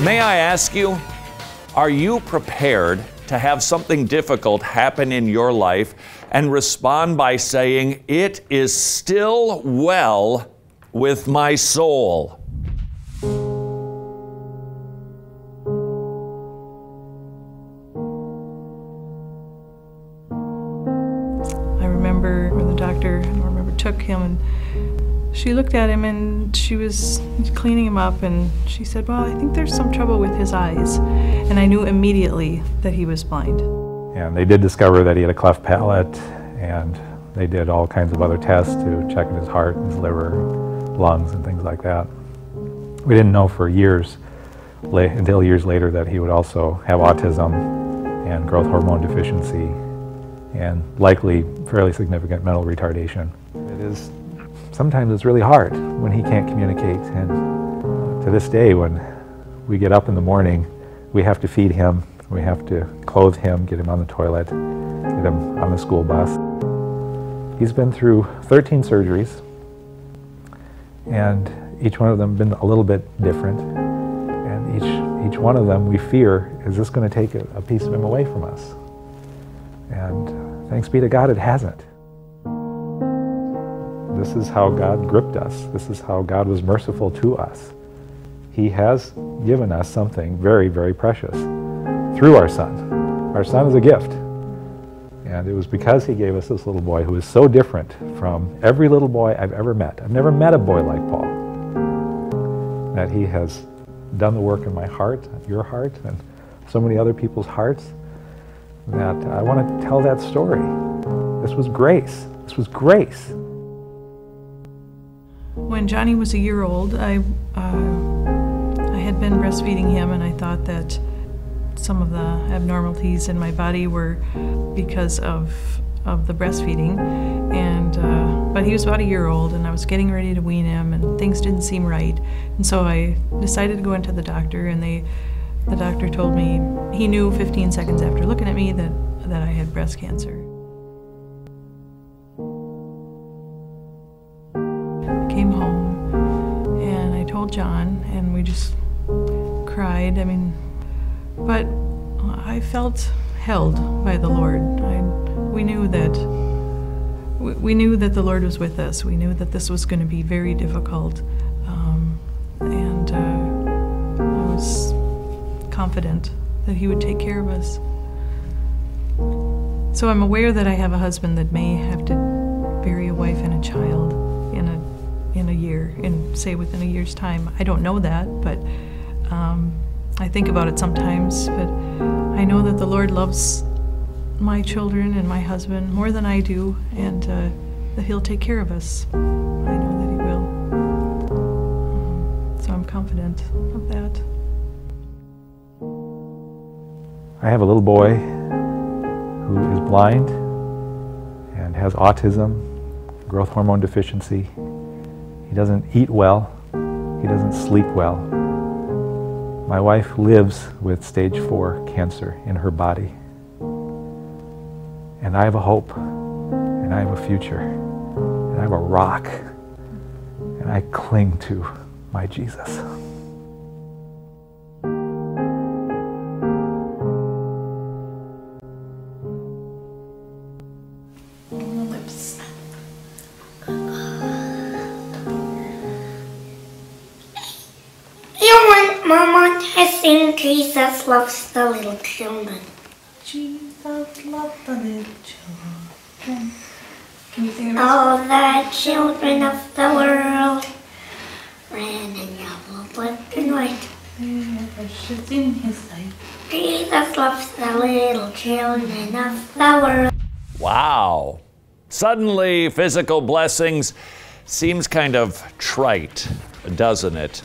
May I ask you, are you prepared to have something difficult happen in your life and respond by saying, "It is still well with my soul"? I remember when the doctor, took him, and she looked at him and she was cleaning him up, and she said, "Well, I think there's some trouble with his eyes." And I knew immediately that he was blind. And they did discover that he had a cleft palate, and they did all kinds of other tests to check his heart, his liver, lungs, and things like that. We didn't know for years, until years later, that he would also have autism and growth hormone deficiency and likely fairly significant mental retardation. Sometimes it's really hard when he can't communicate, and to this day, when we get up in the morning, we have to feed him, we have to clothe him, get him on the toilet, get him on the school bus. He's been through 13 surgeries, and each one of them been a little bit different, and each one of them we fear, is this going to take a piece of him away from us? And thanks be to God, it hasn't. This is how God gripped us. This is how God was merciful to us. He has given us something very, very precious through our son. Our son is a gift. And it was because he gave us this little boy who is so different from every little boy I've ever met. I've never met a boy like Paul. That he has done the work in my heart, your heart, and so many other people's hearts, that I want to tell that story. This was grace. This was grace. When Johnny was a year old, I had been breastfeeding him, and I thought that some of the abnormalities in my body were because of the breastfeeding. But he was about a year old, and I was getting ready to wean him, and things didn't seem right. And so I decided to go into the doctor, and the doctor told me he knew 15 seconds after looking at me that I had breast cancer. Came home and I told John, and we just cried. But I felt held by the Lord. We knew that the Lord was with us. We knew that this was going to be very difficult, and I was confident that He would take care of us. So I'm aware that I have a husband that may have to bury a wife and a child in a year, say within a year's time. I don't know that, but I think about it sometimes. But I know that the Lord loves my children and my husband more than I do, and that He'll take care of us. I know that He will. So I'm confident of that. I have a little boy who is blind and has autism, growth hormone deficiency. He doesn't eat well. He doesn't sleep well. My wife lives with stage 4 cancer in her body. And I have a hope, and I have a future, and I have a rock, and I cling to my Jesus. Mama, I sing Jesus loves the little children. Jesus loves the little children. Can you sing it? All the children of the world ran in yellow, black, and white. Precious in His sight. Jesus loves the little children of the world. Wow. Suddenly, physical blessings seems kind of trite, doesn't it?